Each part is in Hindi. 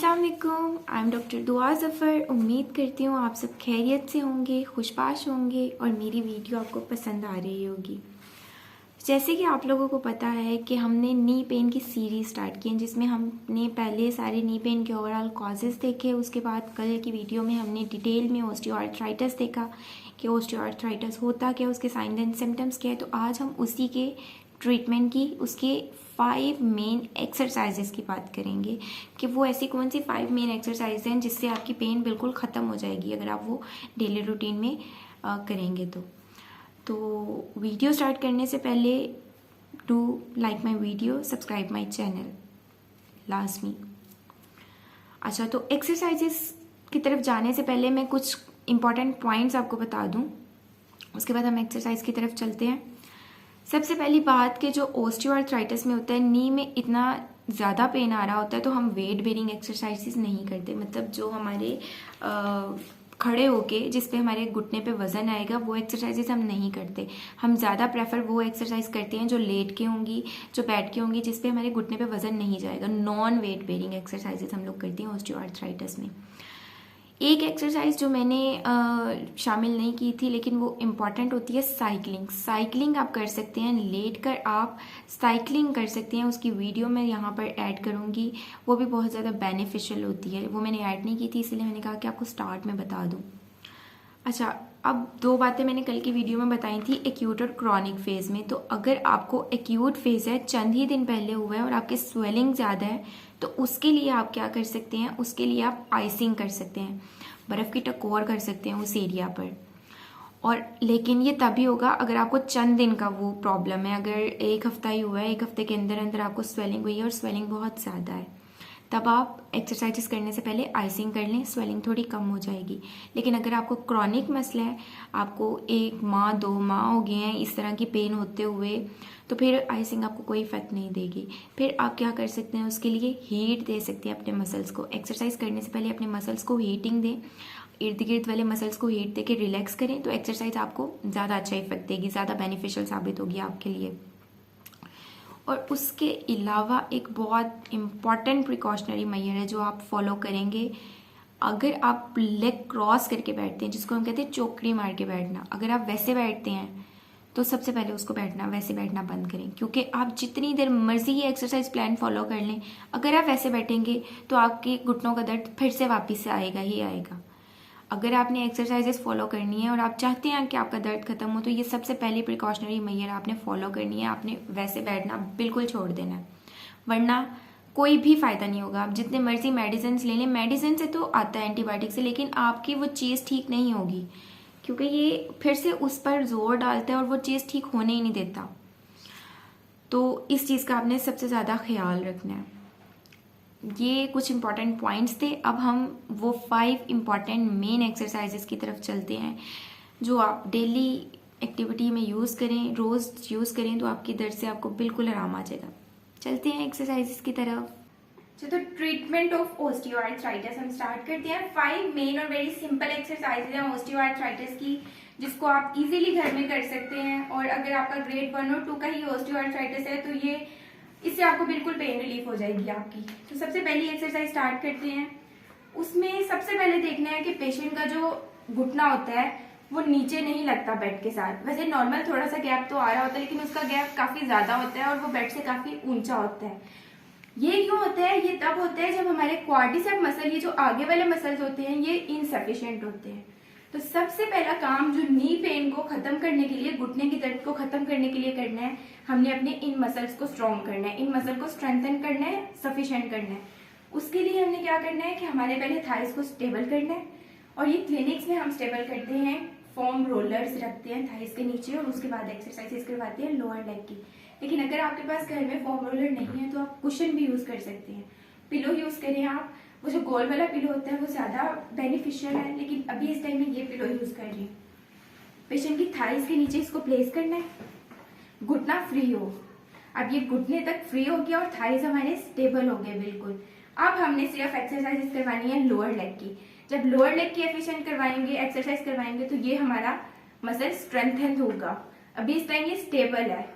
अस्सलाम वालेकुम, आई एम डॉक्टर दुआ ज़फ़र। उम्मीद करती हूँ आप सब खैरियत से होंगे, खुशबाश होंगे और मेरी वीडियो आपको पसंद आ रही होगी। जैसे कि आप लोगों को पता है कि हमने नी पेन की सीरीज़ स्टार्ट की है, जिसमें हमने पहले सारे नी पेन के ओवरऑल कॉजेज़ देखे। उसके बाद कल की वीडियो में हमने डिटेल में ऑस्टियोआर्थराइटिस देखा कि ऑस्टियोआर्थराइटिस होता क्या, उसके साइंस एंड सिम्टम्स क्या है। तो आज हम उसी के ट्रीटमेंट की, उसके 5 मेन एक्सरसाइजेस की बात करेंगे कि वो ऐसी कौन सी 5 मेन एक्सरसाइज हैं जिससे आपकी पेन बिल्कुल ख़त्म हो जाएगी अगर आप वो डेली रूटीन में करेंगे तो वीडियो स्टार्ट करने से पहले do like my video, subscribe my channel लाजमी। अच्छा, तो एक्सरसाइजेस की तरफ जाने से पहले मैं कुछ इंपॉर्टेंट पॉइंट्स आपको बता दूं, उसके बाद हम एक्सरसाइज की तरफ चलते हैं। सबसे पहली बात कि जो ऑस्टियोआर्थराइटिस में होता है, नी में इतना ज़्यादा पेन आ रहा होता है तो हम वेट बेरिंग एक्सरसाइजेस नहीं करते। मतलब जो हमारे खड़े होके जिस पे हमारे घुटने पे वज़न आएगा वो एक्सरसाइजेस हम नहीं करते। हम ज़्यादा प्रेफर वो एक्सरसाइज करते हैं जो लेट के होंगी, जो बैठ के होंगी, जिस पे हमारे घुटने पे वज़न नहीं जाएगा। नॉन वेट बेरिंग एक्सरसाइजेस हम लोग करते हैं ऑस्टियोआर्थराइटिस में। एक एक्सरसाइज जो मैंने शामिल नहीं की थी लेकिन वो इम्पॉर्टेंट होती है, साइकिलिंग। साइकिलिंग आप कर सकते हैं, लेट कर आप साइकिलिंग कर सकते हैं। उसकी वीडियो मैं यहाँ पर ऐड करूँगी, वो भी बहुत ज़्यादा बेनिफिशियल होती है। वो मैंने ऐड नहीं की थी इसलिए मैंने कहा कि आपको स्टार्ट में बता दूँ। अच्छा, अब 2 बातें मैंने कल की वीडियो में बताई थी, एक्यूट और क्रॉनिक फेज में। तो अगर आपको एक्यूट फेज है, चंद ही दिन पहले हुआ है और आपके स्वेलिंग ज़्यादा है, तो उसके लिए आप क्या कर सकते हैं, उसके लिए आप आइसिंग कर सकते हैं, बर्फ़ की टकोर कर सकते हैं उस एरिया पर। और लेकिन ये तभी होगा अगर आपको चंद दिन का वो प्रॉब्लम है। अगर 1 हफ्ता ही हुआ है, 1 हफ्ते के अंदर अंदर आपको स्वेलिंग हुई है और स्वेलिंग बहुत ज़्यादा है, तब आप एक्सरसाइजेस करने से पहले आइसिंग कर लें, स्वेलिंग थोड़ी कम हो जाएगी। लेकिन अगर आपको क्रॉनिक मसला है, आपको 1 माह 2 माह हो गए हैं इस तरह की पेन होते हुए, तो फिर आइसिंग आपको कोई इफेक्ट नहीं देगी। फिर आप क्या कर सकते हैं, उसके लिए हीट दे सकते हैं अपने मसल्स को। एक्सरसाइज करने से पहले अपने मसल्स को हीटिंग दें, इर्द गिर्द वाले मसल्स को हीट दे के रिलैक्स करें, तो एक्सरसाइज आपको ज़्यादा अच्छा इफेक्ट देगी, ज़्यादा बेनिफिशियल साबित होगी आपके लिए। और उसके अलावा एक बहुत इम्पॉर्टेंट प्रिकॉशनरी मेजर है जो आप फॉलो करेंगे। अगर आप लेग क्रॉस करके बैठते हैं, जिसको हम कहते हैं चौकड़ी मार के बैठना, अगर आप वैसे बैठते हैं तो सबसे पहले उसको वैसे बैठना बंद करें। क्योंकि आप जितनी देर मर्जी ये एक्सरसाइज प्लान फॉलो कर लें, अगर आप वैसे बैठेंगे तो आपके घुटनों का दर्द फिर से वापस से आएगा ही आएगा। अगर आपने एक्सरसाइजेस फॉलो करनी है और आप चाहते हैं कि आपका दर्द खत्म हो, तो ये सबसे पहली प्रिकॉशनरी मेजर आपने फॉलो करनी है। आपने वैसे बैठना बिल्कुल छोड़ देना है, वरना कोई भी फ़ायदा नहीं होगा। आप जितने मर्जी मेडिसिन ले लें, मेडिसिन से तो आता है एंटीबायोटिक से, लेकिन आपकी वो चीज़ ठीक नहीं होगी क्योंकि ये फिर से उस पर जोर डालता है और वो चीज़ ठीक होने ही नहीं देता। तो इस चीज़ का आपने सबसे ज़्यादा ख्याल रखना है। ये कुछ इंपॉर्टेंट पॉइंट्स थे। अब हम वो 5 इंपॉर्टेंट मेन एक्सरसाइजेस की तरफ चलते हैं जो आप डेली एक्टिविटी में यूज़ करें, रोज़ यूज़ करें, तो आपकी दर्द से आपको बिल्कुल आराम आ जाएगा। चलते हैं एक्सरसाइजेस की तरफ। तो ट्रीटमेंट ऑफ ऑस्टियोआर्थराइटिस हम स्टार्ट करते हैं। 5 मेन और वेरी सिंपल एक्सरसाइजेज हैं ऑस्टियोआर्थराइटिस की, जिसको आप इजीली घर में कर सकते हैं। और अगर आपका ग्रेड 1 और 2 का ही ऑस्टियोआर्थराइटिस है तो ये इससे आपको बिल्कुल पेन रिलीफ हो जाएगी आपकी। तो सबसे पहली एक्सरसाइज स्टार्ट करते हैं। उसमें सबसे पहले देखना है कि पेशेंट का जो घुटना होता है वो नीचे नहीं लगता बेड के साथ। वैसे नॉर्मल थोड़ा सा गैप तो आ रहा होता है, लेकिन उसका गैप काफी ज्यादा होता है और वो बेड से काफी ऊंचा होता है। ये क्यों होता है? ये तब होता है जब हमारे क्वाड्रिसेप मसल, ये जो आगे वाले मसल्स होते हैं, ये इनसफिशिएंट होते हैं। तो सबसे पहला काम जो नी पेन को खत्म करने के लिए, घुटने की दर्द को खत्म करने के लिए करना है, हमने अपने इन मसल्स को स्ट्रॉन्ग करना है, इन मसल को स्ट्रेंथन करना है, सफिशिएंट करना है। उसके लिए हमने क्या करना है कि हमारे पहले थाइस को स्टेबल करना है। और ये क्लिनिक्स में हम स्टेबल करते हैं, फोम रोलर्स रखते हैं थाइस के नीचे और उसके बाद एक्सरसाइजेस करवाते हैं लोअर लेग की। लेकिन अगर आपके पास घर में फोम रोलर नहीं है तो आप कुशन भी यूज कर सकते हैं, पिलो यूज करें आप। वो जो गोल वाला पिलो होता है वो ज्यादा बेनिफिशियल है, लेकिन अभी इस टाइम में ये पिलो यूज कर रही हूँ। पेशेंट की थाइस के नीचे इसको प्लेस करना है, घुटना फ्री हो। अब ये घुटने तक फ्री हो गया और थाइस हमारे स्टेबल हो गए बिल्कुल। अब हमने सिर्फ एक्सरसाइजेस करवानी है लोअर लेग की। जब लोअर लेग की एफिशिएंट करवाएंगे, एक्सरसाइज करवाएंगे, तो ये हमारा मसल स्ट्रेंथन होगा। अभी इस टाइम ये स्टेबल है।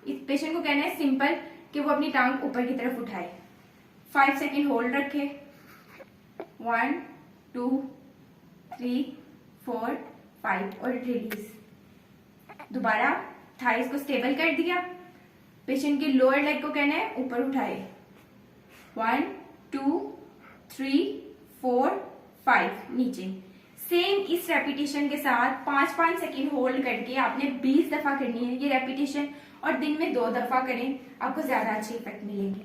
इस पेशेंट को कहना है सिंपल कि वो अपनी टांग ऊपर की तरफ उठाए, 5 सेकेंड होल्ड रखे, 1 2 3 4 5 और रिलीज। दोबारा थाइस को स्टेबल कर दिया। पेशेंट की लोअर लेग को कहना है ऊपर उठाए। 1 2 3 4 5 नीचे। सेम इस रेपिटेशन के साथ 5-5 सेकेंड होल्ड करके आपने 20 दफा करनी है ये रेपिटेशन, और दिन में 2 दफा करें, आपको ज्यादा अच्छे इफेक्ट मिलेंगे।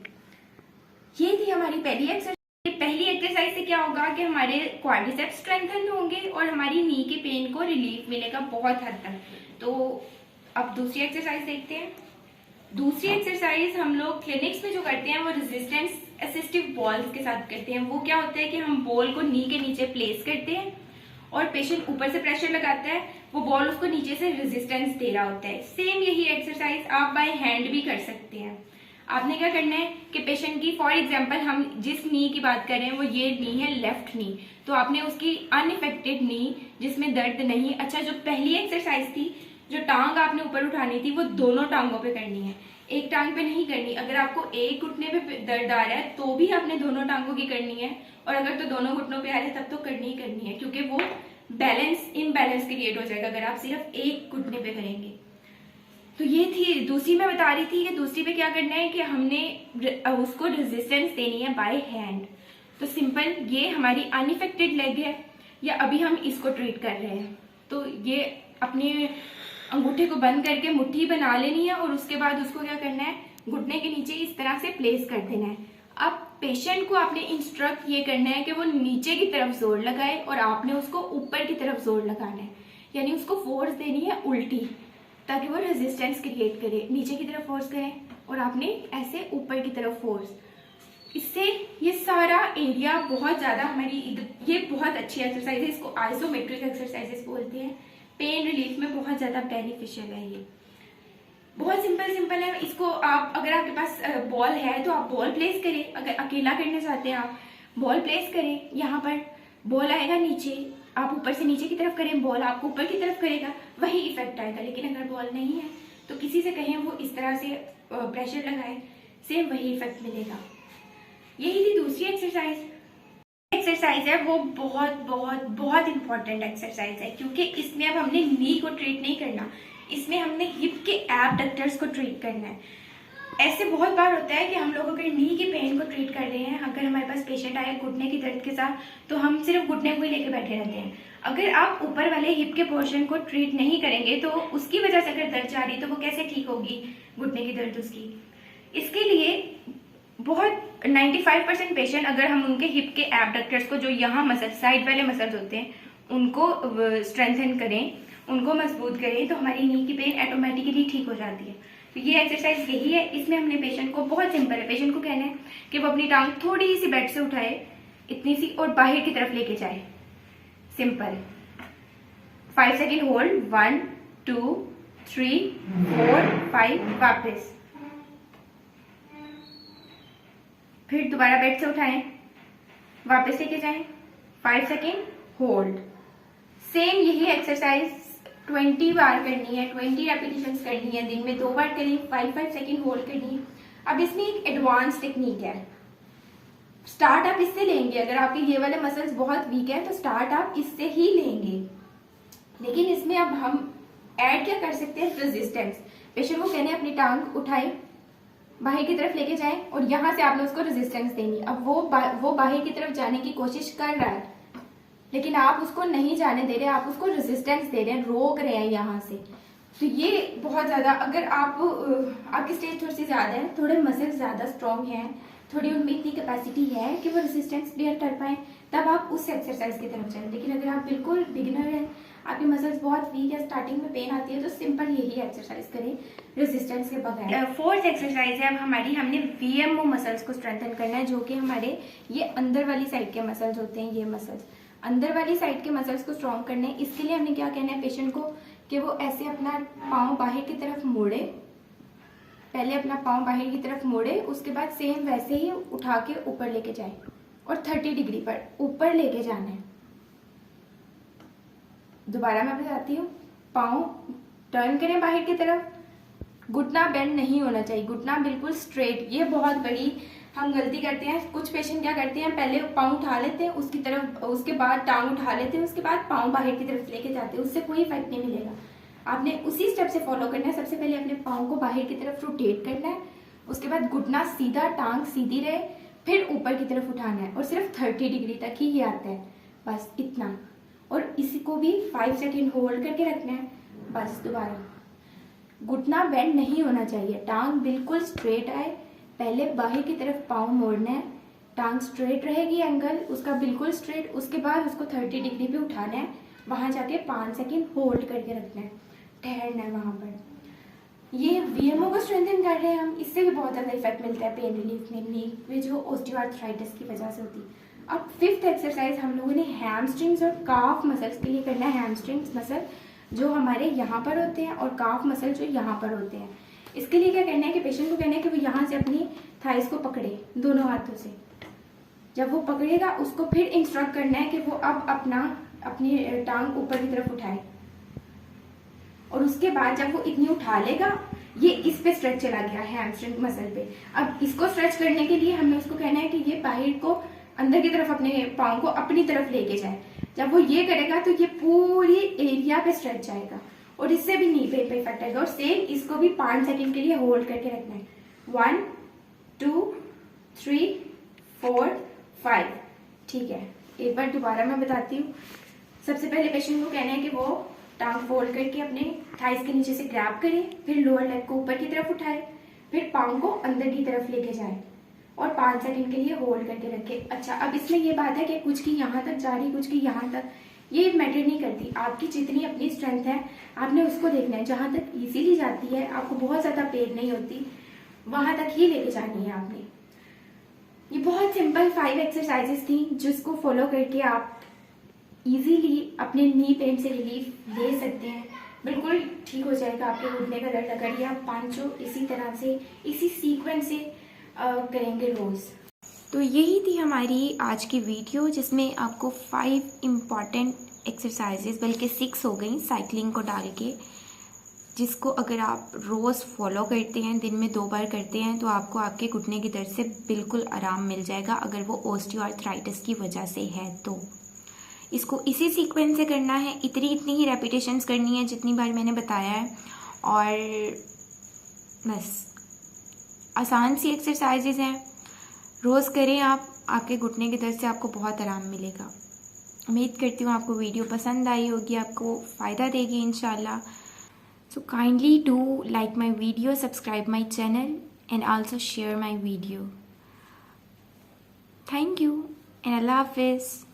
ये थी हमारी पहली एक्सरसाइज। पहली एक्सरसाइज से क्या होगा कि हमारे क्वाड्रिसेप्स स्ट्रेंथन होंगे और हमारी नी के पेन को रिलीफ मिलेगा बहुत हद तक। तो अब दूसरी एक्सरसाइज देखते हैं। दूसरी एक्सरसाइज हम लोग क्लिनिक्स में जो करते हैं वो रेजिस्टेंस असिस्टिव बॉल्स के साथ करते हैं। वो क्या होता है कि हम बॉल को नी के नीचे प्लेस करते हैं और पेशेंट ऊपर से प्रेशर लगाता है, वो बॉल उसको नीचे से रेजिस्टेंस दे रहा होता है। सेम यही एक्सरसाइज आप बाय हैंड भी कर सकते हैं। आपने क्या करना है कि पेशेंट की फॉर एग्जांपल हम जिस नी की बात कर रहे हैं वो ये नी है लेफ्ट नी, तो आपने उसकी अनइफेक्टेड नी जिसमें दर्द नहीं, अच्छा जो पहली एक्सरसाइज थी जो टांग आपने ऊपर उठानी थी वो दोनों टांगों पे करनी है, एक टांग पे नहीं करनी। अगर आपको एक घुटने पे दर्द आ रहा है तो भी आपने दोनों टांगों की करनी है, और अगर तो दोनों घुटनों पे आ रहा है तब तो करनी ही करनी है, क्योंकि वो बैलेंस इम्बैलेंस क्रिएट हो जाएगा अगर आप सिर्फ एक घुटने पे करेंगे। तो ये थी दूसरी, मैं बता रही थी कि दूसरी पे क्या करना है कि हमने उसको रेजिस्टेंस देनी है बाय हैंड। तो सिंपल, ये हमारी अनइफेक्टेड लेग है या अभी हम इसको ट्रीट कर रहे हैं, तो ये अपने अंगूठे को बंद करके मुट्ठी बना लेनी है और उसके बाद उसको क्या करना है घुटने के नीचे इस तरह से प्लेस कर देना है। अब पेशेंट को आपने इंस्ट्रक्ट ये करना है कि वो नीचे की तरफ जोर लगाए और आपने उसको ऊपर की तरफ जोर लगाना है, यानी उसको फोर्स देनी है उल्टी ताकि वो रेजिस्टेंस क्रिएट करे। नीचे की तरफ फोर्स करें और आपने ऐसे ऊपर की तरफ फोर्स। इससे ये सारा एरिया बहुत ज्यादा हमारी, ये बहुत अच्छी एक्सरसाइज है, इसको आइसोमेट्रिक एक्सरसाइजेस बोलते हैं। पेन रिलीफ में बहुत ज्यादा बेनिफिशियल है। ये बहुत सिंपल है। इसको आप अगर आपके पास बॉल है तो आप बॉल प्लेस करें, अगर अकेला करना चाहते हैं आप बॉल प्लेस करें, यहाँ पर बॉल आएगा नीचे, आप ऊपर से नीचे की तरफ करें, बॉल आपको ऊपर की तरफ करेगा, वही इफेक्ट आएगा। लेकिन अगर बॉल नहीं है तो किसी से कहें वो इस तरह से प्रेशर लगाए, सेम वही इफेक्ट मिलेगा। यही थी दूसरी एक्सरसाइज है वो बहुत बहुत बहुत इंपॉर्टेंट एक्सरसाइज है, क्योंकि इसमें अब हमने नी को ट्रीट नहीं करना, इसमें हमने हिप के एबडक्टर्स को ट्रीट करना है। ऐसे बहुत बार होता है कि हम लोग अगर नी के पेन को ट्रीट कर रहे हैं, अगर हमारे पास पेशेंट आए घुटने की दर्द के साथ, तो हम सिर्फ घुटने को ही लेके बैठे रहते हैं। अगर आप ऊपर वाले हिप के पोर्शन को ट्रीट नहीं करेंगे तो उसकी वजह से अगर दर्द जा रही तो वो कैसे ठीक होगी घुटने की दर्द उसकी। इसके लिए बहुत 95% पेशेंट, अगर हम उनके हिप के एबडक्टर्स को, जो यहाँ मसल साइड वाले मसल्स होते हैं, उनको स्ट्रेंथन करें, उनको मजबूत करें, तो हमारी नी की पेन ऑटोमेटिकली ठीक हो जाती है। तो ये एक्सरसाइज यही है। इसमें हमने पेशेंट को, बहुत सिंपल है, पेशेंट को कहना है कि वो अपनी टांग थोड़ी सी बेड से उठाए, इतनी सी, और बाहर की तरफ लेके जाए। सिंपल 5 सेकेंड होल्ड, 1 2 3 4 5, वापस, फिर दोबारा बेड से उठाएं, वापस लेके जाएं, 5 सेकेंड होल्ड। सेम यही एक्सरसाइज 20 बार करनी है, 20 रेपिटेशंस करनी है, दिन में 2 बार करें, 5 सेकेंड होल्ड करनी है। अब इसमें एक एडवांस टेक्निक है। स्टार्ट आप इससे लेंगे, अगर आपके ये वाले मसल्स बहुत वीक है तो स्टार्ट आप इससे ही लेंगे, लेकिन इसमें अब हम ऐड क्या कर सकते हैं, रेजिस्टेंस। पेशेंट को कहने अपनी टांग उठाएं, बाहर की तरफ लेके जाएं और यहाँ से आपने उसको रेजिस्टेंस देनी। अब वो बाहर की तरफ जाने की कोशिश कर रहा है, लेकिन आप उसको नहीं जाने दे रहे, आप उसको रेजिस्टेंस दे रहे हैं, रोक रहे हैं यहाँ से। तो ये बहुत ज्यादा, अगर आपकी स्टेज थोड़ी सी ज्यादा है, थोड़े मसल्स ज्यादा स्ट्रॉन्ग हैं, थोड़ी उनमें इतनी कैपेसिटी है कि वो रेजिस्टेंस बेयर कर पाए, तब आप उस एक्सरसाइज की तरफ जाएं। लेकिन अगर आप बिल्कुल बिगिनर हैं, आपकी मसल्स बहुत वीक है, स्टार्टिंग में पेन आती है, तो सिंपल यही एक्सरसाइज करें रेजिस्टेंस के बगैर। फोर्थ एक्सरसाइज है अब हमारी, हमने वीएमओ मसल्स को स्ट्रेंथन करना है, जो कि हमारे ये अंदर वाली साइड के मसल्स होते हैं। ये मसल्स अंदर वाली साइड के मसल्स को स्ट्रॉन्ग करने, इसके लिए हमने क्या कहना है पेशेंट को कि वो ऐसे अपना पाँव बाहर की तरफ मोड़े, पहले अपना पाँव बाहर की तरफ मोड़े, उसके बाद सेम वैसे ही उठा के ऊपर लेके जाए और 30 डिग्री पर ऊपर लेके जाना है। दोबारा मैं बताती हूँ, पाँव टर्न करें बाहर की तरफ, घुटना बेंड नहीं होना चाहिए, घुटना बिल्कुल स्ट्रेट। ये बहुत बड़ी हम गलती करते हैं, कुछ पेशेंट क्या करते हैं, पहले पाँव उठा लेते हैं उसकी तरफ, उसके बाद टांग उठा लेते हैं, उसके बाद पाँव बाहर की तरफ लेके जाते हैं, उससे कोई इफेक्ट नहीं मिलेगा। आपने उसी स्टेप से फॉलो करना है। सबसे पहले अपने पाँव को बाहर की तरफ रोटेट करना है, उसके बाद घुटना सीधा, टांग सीधी रहे, फिर ऊपर की तरफ उठाना है और सिर्फ 30 डिग्री तक ही ये आता है, बस इतना। और इसी को भी 5 सेकेंड होल्ड करके रखना है, बस। दोबारा घुटना बेंड नहीं होना चाहिए, टांग बिल्कुल स्ट्रेट आए, पहले बाहर की तरफ पाँव मोड़ना है, टांग स्ट्रेट रहेगी, एंगल उसका बिल्कुल स्ट्रेट, उसके बाद उसको 30 डिग्री पे उठाना है, वहां जाके 5 सेकेंड होल्ड करके रखना है, ठहरना है वहां पर। ये वीएमओ को स्ट्रेंथन कर रहे हैं हम, इससे भी बहुत ज़्यादा इफेक्ट मिलता है पेन रिलीफ में, नी में जो ऑस्टियोआर्थराइटिस की वजह से होती है। अब 5th एक्सरसाइज हम लोगों ने हैमस्ट्रिंग्स और काफ मसल्स के लिए करना है। हैमस्ट्रिंग्स मसल जो हमारे यहाँ पर होते हैं और काफ मसल जो यहाँ पर होते हैं। इसके लिए क्या करना है कि पेशेंट को कहना है कि वो यहाँ से अपनी थाइस को पकड़े दोनों हाथों से। जब वो पकड़ेगा उसको फिर इंस्ट्रक्ट करना है कि वो अब अपनी टांग ऊपर की तरफ उठाए, और उसके बाद जब वो इतनी उठा लेगा, ये इस पे स्ट्रेच चला गया है हैमस्ट्रिंग मसल पे। अब इसको स्ट्रेच करने के लिए हमें उसको कहना है कि ये बाहर को अंदर की तरफ अपने पाँव को अपनी तरफ लेके जाए। जब वो ये करेगा तो ये पूरी एरिया पे स्ट्रेच जाएगा और इससे भी नी पे इफेक्ट आएगा। और सेम इसको भी 5 सेकेंड के लिए होल्ड करके रखना है। 1 2 3 4 5। ठीक है, एक बार दोबारा मैं बताती हूँ। सबसे पहले पेशेंट को कहना है कि वो टांग फोल्ड करके अपने थाइस के नीचे से ग्रैब करे, फिर लोअर लेग को ऊपर की तरफ उठाए, फिर पाँव को अंदर की तरफ लेके जाए और 5 सेकंड के लिए होल्ड करके रखे। अच्छा, अब इसमें ये बात है कि कुछ की यहाँ तक जा रही, कुछ की यहाँ तक, ये मैटर नहीं करती। आपकी जितनी अपनी स्ट्रेंथ है आपने उसको देखना है। जहाँ तक इजीली जाती है, आपको बहुत ज़्यादा पेन नहीं होती, वहां तक ही लेके जानी है आपने। ये बहुत सिंपल 5 एक्सरसाइजेस थी जिसको फॉलो करके आप इजीली अपने नी पेन से रिलीफ ले सकते हैं। बिल्कुल ठीक हो जाएगा आपके घुटने का दर्द अगर ये आप 5 इसी तरह से, इसी सीक्वेंस से करेंगे रोज। तो यही थी हमारी आज की वीडियो, जिसमें आपको 5 इम्पॉर्टेंट एक्सरसाइजेस, बल्कि 6 हो गई साइकिलिंग को डाल के, जिसको अगर आप रोज़ फॉलो करते हैं, दिन में 2 बार करते हैं, तो आपको आपके घुटने की दर्द से बिल्कुल आराम मिल जाएगा। अगर वो ऑस्टियोआर्थराइटिस की वजह से है तो इसको इसी सीक्वेंस से करना है, इतनी ही रेपिटेशंस करनी है जितनी बार मैंने बताया है, और बस आसान सी एक्सरसाइजेज हैं, रोज़ करें आप, आपके घुटने के दर्द से आपको बहुत आराम मिलेगा। उम्मीद करती हूँ आपको वीडियो पसंद आई होगी, आपको फ़ायदा देगी इंशाल्लाह। So kindly do like my video, subscribe my channel and also share my video. Thank you and Allah Hafiz.